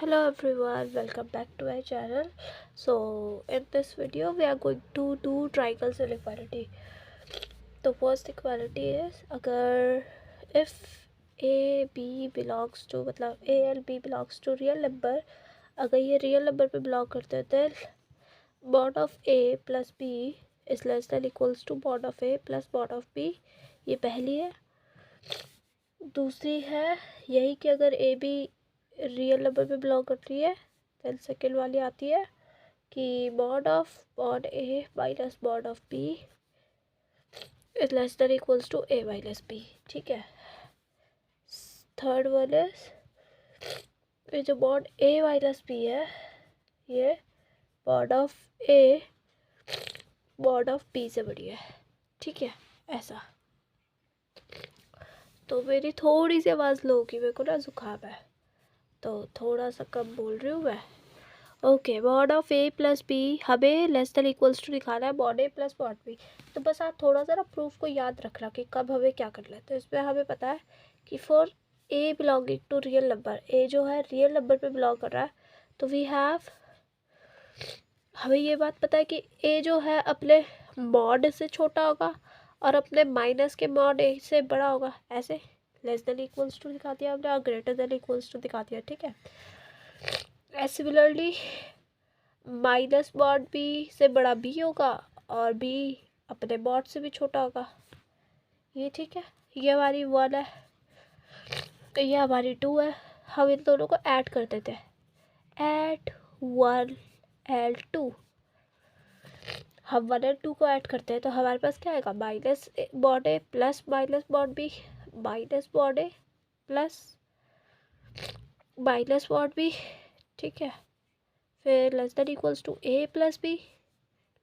Hello everyone, welcome back to my channel. So in this video we are going to do triangles inequality. The first equality is अगर if a b belongs to मतलब a and b belongs to real number, अगर ये real number पे belong करते हैं then mod of a plus b is less than equals to mod of a plus mod of b. ये पहली है. दूसरी है यही कि अगर ए बी रियल नंबर पे बिलोंग करती है देन सेकेंड वाली आती है कि mod of mod A minus mod of B is less than equals to A minus B. ठीक है. थर्ड वन इज ये जो मॉड ए माइनस बी है ये mod of A mod of B से बड़ी है. ठीक है. ऐसा. तो मेरी थोड़ी सी आवाज़ लो होगी, मेरे को ना जुकाम है तो थोड़ा सा कम बोल रही हूँ मैं. Okay. Mod of A plus B हमें लेस देन इक्वल्स टू दिखाना है मॉड ए प्लस मॉड बी. तो बस आप थोड़ा सा ना प्रूफ को याद रखना कि कब हमें क्या करना है. तो इसमें हमें पता है कि for a belonging to real number, a जो है रियल नंबर पे बिलोंग कर रहा है तो वी हैव, हमें ये बात पता है कि ए जो है अपने मॉड से छोटा होगा और अपने माइनस के मॉड ए से बड़ा होगा. ऐसे लेस देन इक्वल्स टू दिखा दिया हमने और ग्रेटर देन इक्वल्स टू दिखा दिया. ठीक है. सिमिलरली माइनस मॉड बी से बड़ा बी होगा और बी अपने मॉड से भी छोटा होगा. ये ठीक है. ये हमारी 1 है, ये हमारी 2 है. हम इन दोनों को ऐड कर देते हैं. Add 1 and 2. हम 1 और 2 को ऐड करते हैं तो हमारे पास क्या आएगा माइनस मॉड ए plus minus mod b minus mod ए प्लस माइनस मॉड बी. ठीक है. फिर less than equals to A plus B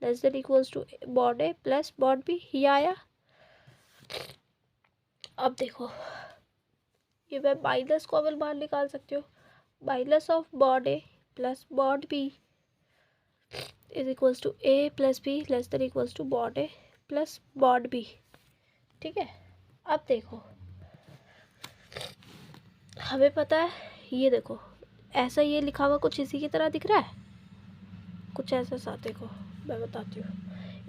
less than equals to mod A plus mod B. ये आया. अब देखो ये मैं माइनस कॉमन बाहर निकाल सकती हूँ. Minus of mod A plus mod B is equals to A plus B less than equals to mod A plus mod B. ठीक है. अब देखो हमें पता है, ये देखो ऐसा ये लिखा हुआ कुछ इसी की तरह दिख रहा है, कुछ ऐसा सा. देखो मैं बताती हूँ.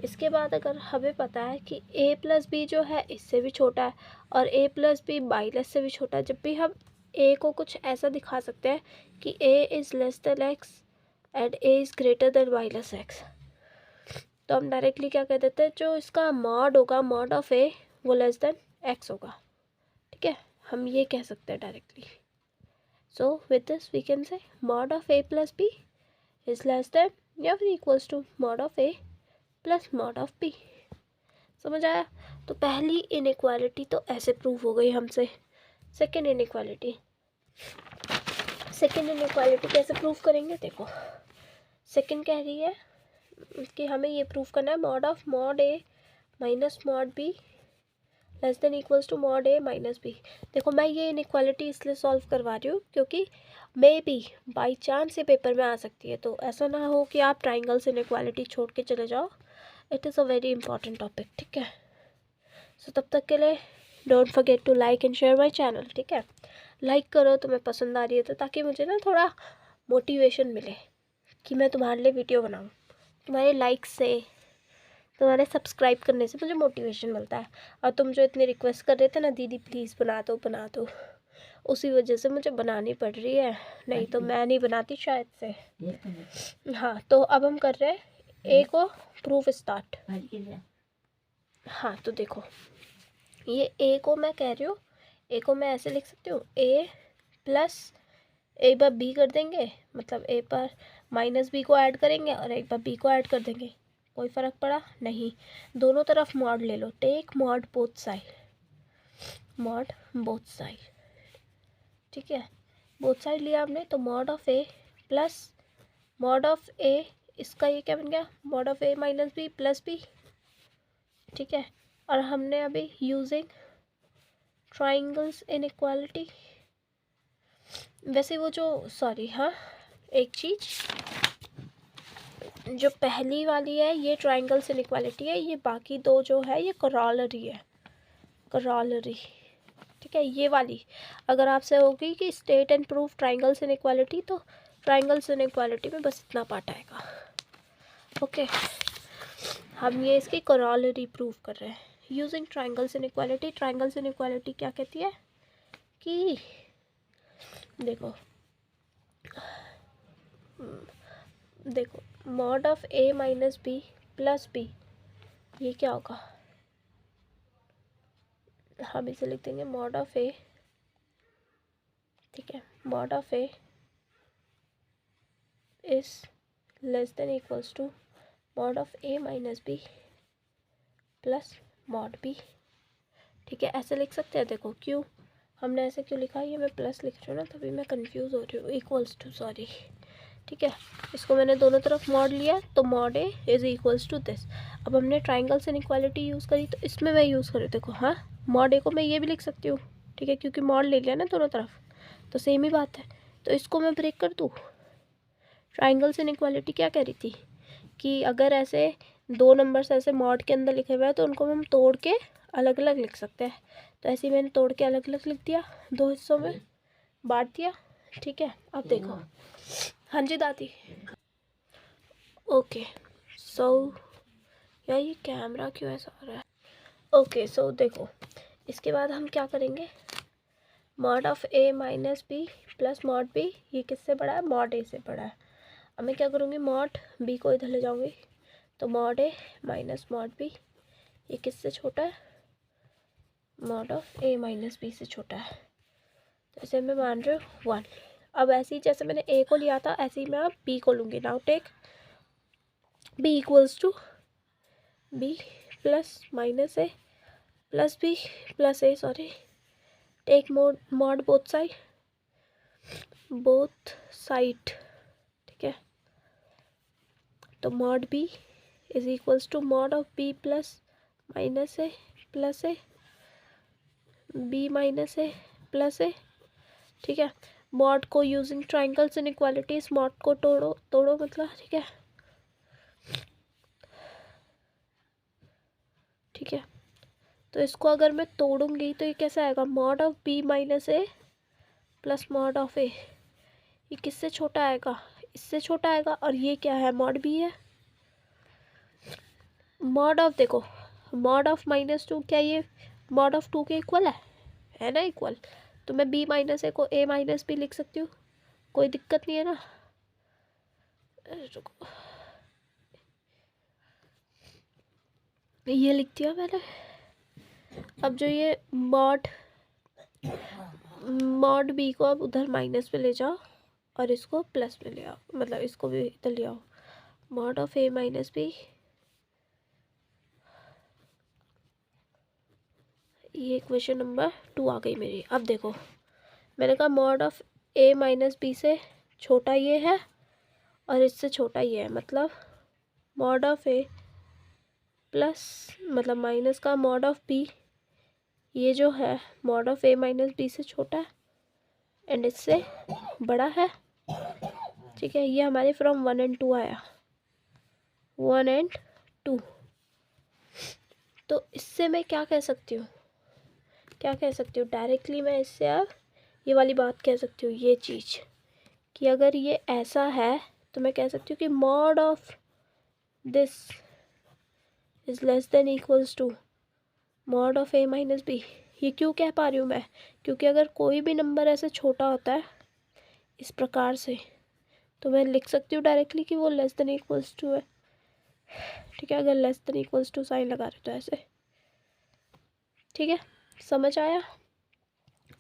इसके बाद अगर हमें पता है कि a प्लस बी जो है इससे भी छोटा है और a प्लस बी माइनस से भी छोटा है, जब भी हम a को कुछ ऐसा दिखा सकते हैं कि a is less than x and a is greater than minus x, तो हम डायरेक्टली क्या कह देते हैं जो इसका मॉड होगा मॉड ऑफ a वो लेस देन x होगा. ठीक है. हम ये कह सकते हैं directly. So with this we can say mod of a plus B is less than या फिर equals to mod of a plus mod of B. समझ आया. तो पहली इनइक्वालिटी तो ऐसे प्रूव हो गई हमसे. सेकंड इनइक्वालिटी कैसे प्रूव करेंगे. देखो सेकंड कह रही है कि हमें ये प्रूव करना है mod of mod A minus mod B less than equals to mod A minus B. देखो मैं ये इनइक्वालिटी इसलिए सॉल्व करवा रही हूँ क्योंकि मे बी बाई चांस ये पेपर में आ सकती है. तो ऐसा ना हो कि आप ट्राइंगल्स इनइक्वालिटी छोड़ के चले जाओ. It is a very important topic. ठीक है. सो तब तक के लिए don't forget to like and share my channel. ठीक है. लाइक करो तुम्हें पसंद आ रही है तो, ताकि मुझे ना थोड़ा मोटिवेशन मिले कि मैं तुम्हारे लिए वीडियो बनाऊँ. तुम्हारे लाइक से, तुम्हारे सब्सक्राइब करने से मुझे मोटिवेशन मिलता है. और तुम जो इतनी रिक्वेस्ट कर रहे थे ना दीदी प्लीज़ बना दो, उसी वजह से मुझे बनानी पड़ रही है, नहीं तो मैं नहीं बनाती शायद से. हाँ. तो अब हम कर रहे हैं ए को प्रूफ स्टार्ट. हाँ. तो देखो ये ए को मैं कह रही हूँ, ए को मैं ऐसे लिख सकती हूँ ए प्लस एक बार बी कर देंगे, मतलब ए पर माइनस बी को ऐड करेंगे और एक बार बी को ऐड कर देंगे. कोई फ़र्क पड़ा नहीं. दोनों तरफ मॉड ले लो. Take mod both side. Mod both side. ठीक है. बोथ साइड लिया हमने तो mod of A plus mod of a, इसका ये क्या बन गया mod of A minus B plus b. ठीक है. और हमने अभी यूजिंग ट्राइंगल्स इनइक्वालिटी, वैसे वो जो सॉरी हाँ एक चीज़, जो पहली वाली है ये ट्राइंगल्स इनइक्वालिटी है, ये बाकी दो जो है ये कॉरोलरी है. कॉरोलरी. ठीक है, ये वाली अगर आपसे होगी कि state and proof triangles inequality, तो ट्राइंगल्स इनइक्वालिटी में बस इतना पार्ट आएगा। ओके, हम ये इसकी कोरोलरी प्रूव कर रहे हैं using triangles inequality. Triangles inequality क्या कहती है कि देखो mod of A minus B plus B, ये क्या होगा, हम इसे लिख देंगे मॉड ऑफ ए, ठीक है, mod of A is less than equals to mod of A minus B plus mod B. ठीक है, ऐसे लिख सकते हैं। देखो क्यों हमने ऐसे क्यों लिखा, ये मैं प्लस लिख रही हूँ ना, तभी मैं कंफ्यूज हो रही हूँ, इक्वल्स टू, सॉरी। ठीक है, इसको मैंने दोनों तरफ मॉड लिया तो mod A is equals to this. अब हमने ट्राइंगल्स इनइक्वालिटी यूज़ करी तो इसमें मैं यूज़ करूँ, देखो हाँ, मॉड ए को मैं ये भी लिख सकती हूँ, ठीक है, क्योंकि मॉड ले लिया ना दोनों तरफ, तो सेम ही बात है। तो इसको मैं ब्रेक कर दूँ। ट्राइंगल्स इनइक्वालिटी क्या कह रही थी कि अगर ऐसे दो नंबर्स ऐसे मॉड के अंदर लिखे हुए हैं तो उनको हम तोड़ के अलग अलग लिख सकते हैं। तो ऐसे ही मैंने तोड़ के अलग अलग लिख दिया, दो हिस्सों में बांट दिया। ठीक है, अब देखो, हाँ जी दादी। ओके सो यार ये कैमरा क्यों ऐसा हो रहा है। ओके सो देखो, इसके बाद हम क्या करेंगे, mod of A minus B plus mod B, ये किससे बड़ा है, मॉड ए से बड़ा है। अब मैं क्या करूँगी, मॉड बी को इधर ले जाऊँगी, तो mod A minus mod B, ये किससे छोटा है, mod of A minus B से छोटा है। तो इसे मैं मान रही हूँ 1। अब ऐसे ही जैसे मैंने ए को लिया था ऐसे ही मैं अब बी को लूँगी। Now take b equals to b plus minus a plus b plus a, sorry, take mod both side, ठीक है। तो mod B is equals to mod of b plus minus a plus a b minus a plus a, ठीक है। Mod को using triangles inequalities, mod को तोड़ो मतलब, ठीक है, ठीक है। तो इसको अगर मैं तोड़ूंगी तो ये कैसा आएगा, mod of b minus a plus mod of a, ये किससे छोटा आएगा, इससे छोटा आएगा। और ये क्या है, मॉड बी है। मॉड ऑफ, देखो मॉड ऑफ -2, क्या ये मॉड ऑफ 2 के इक्वल है ना, इक्वल। तो मैं बी माइनस ए को ए माइनस बी लिख सकती हूँ, कोई दिक्कत नहीं है ना। रुको, ये लिख दिया मैंने। अब जो ये मॉड बी को अब उधर माइनस में ले जाओ और इसको प्लस में ले आओ, मतलब इसको भी इधर ले आओ, mod of A minus B, ये इक्वेशन नंबर 2 आ गई मेरी। अब देखो मैंने कहा mod of A minus B से छोटा ये है और इससे छोटा ये है, मतलब मॉड ऑफ ए प्लस मतलब माइनस का मॉड ऑफ बी, ये जो है mod of A minus B से छोटा है एंड इससे बड़ा है, ठीक है। ये हमारे फ्रॉम 1 and 2 आया, 1 and 2। तो इससे मैं क्या कह सकती हूँ, डायरेक्टली मैं इससे अब ये वाली बात कह सकती हूँ, ये चीज़ कि अगर ये ऐसा है तो मैं कह सकती हूँ कि mod of this is less than equals to mod of A minus B. ये क्यों कह पा रही हूँ मैं, क्योंकि अगर कोई भी नंबर ऐसे छोटा होता है इस प्रकार से तो मैं लिख सकती हूँ डायरेक्टली कि वो लेस देन इक्वल्स टू है, ठीक है। अगर less than equals to sign लगा रहे तो ऐसे, ठीक है, समझ आया,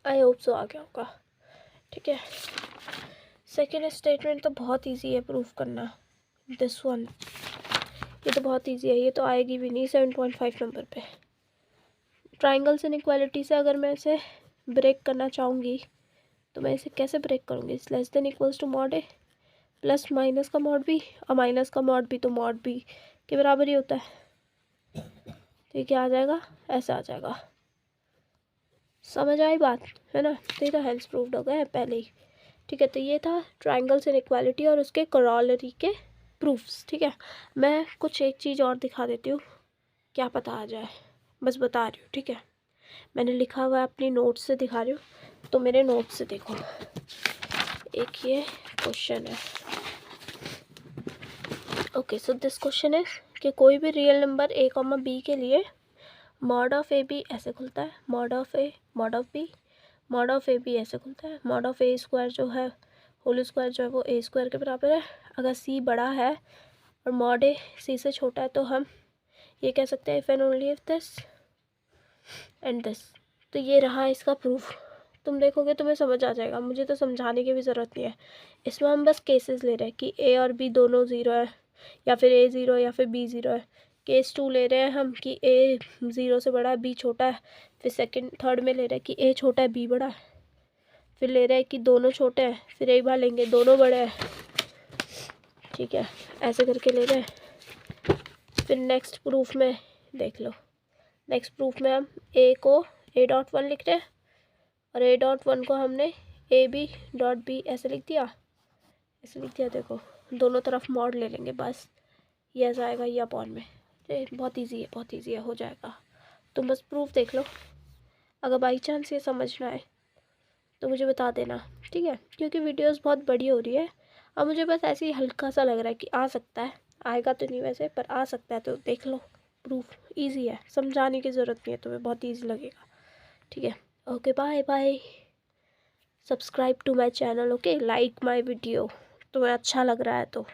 आई होप सो आ गया होगा, ठीक है। सेकेंड स्टेटमेंट तो बहुत इजी है प्रूफ करना, दिस वन, ये तो बहुत इजी है, ये तो आएगी भी नहीं 7.5 नंबर पे। ट्राइंगल्स इनइक्वालिटी से अगर मैं इसे ब्रेक करना चाहूँगी तो मैं इसे कैसे ब्रेक करूँगी, इस less than equals to mod A plus minus का मॉड बी, और माइनस का मॉड बी तो मॉड बी के बराबर ही होता है। तो ये क्या आ जाएगा, ऐसा आ जाएगा, समझ आई बात है ना। तो ये तो हेल्स प्रूव्ड हो गया है पहले ही, ठीक है। तो ये था ट्राइंगल्स इनइक्वालिटी और उसके कोरोलरी के प्रूफ्स, ठीक है। मैं कुछ एक चीज़ और दिखा देती हूँ, क्या पता आ जाए, बस बता रही हूँ, ठीक है। मैंने लिखा हुआ है अपनी नोट्स से दिखा रही हूँ, तो मेरे नोट्स से देखो। एक ये क्वेश्चन है। ओके, सो दिस क्वेश्चन है कि कोई भी रियल नंबर a, b के लिए मॉड ऑफ ए बी ऐसे खुलता है, mod of A mod of B, mod of A B ऐसे खुलता है, मॉड ऑफ ए स्क्वायर जो है होल स्क्वायर जो है वो ए स्क्वायर के बराबर है। अगर सी बड़ा है और मॉड ए सी से छोटा है तो हम ये कह सकते हैं if and only if this and this. तो ये रहा इसका प्रूफ। तुम देखोगे तुम्हें समझ आ जाएगा, मुझे तो समझाने की भी ज़रूरत नहीं है। इसमें हम बस केसेस ले रहे हैं कि ए और बी दोनों ज़ीरो है, या फिर ए ज़ीरो या फिर बी ज़ीरो है। केस 2 ले रहे हैं हम कि ए 0 से बड़ा है, बी छोटा है। फिर थर्ड में ले रहे हैं कि ए छोटा है, बी बड़ा है। फिर ले रहे हैं कि दोनों छोटे हैं, फिर एक बार लेंगे दोनों बड़े हैं, ठीक है, ऐसे करके ले रहे हैं। फिर नेक्स्ट प्रूफ में देख लो, नेक्स्ट प्रूफ में हम ए को a.1 लिख रहे हैं और a.1 को हमने ab.b ऐसे लिख दिया, ऐसे लिख दिया। देखो दोनों तरफ मॉड ले लेंगे, बस ये ऐसा आएगा ये अपॉन में। बहुत इजी है, बहुत इजी है, हो जाएगा। तुम बस प्रूफ देख लो। अगर बाई चांस ये समझना है तो मुझे बता देना, ठीक है, क्योंकि वीडियोस बहुत बड़ी हो रही है और मुझे बस ऐसे ही हल्का सा लग रहा है कि आ सकता है, आएगा तो नहीं वैसे, पर आ सकता है। तो देख लो प्रूफ, इजी है, समझाने की ज़रूरत नहीं है तुम्हें, बहुत इजी लगेगा, ठीक है। Okay, bye bye. Subscribe to my channel, okay, like my video, तुम्हें अच्छा लग रहा है तो।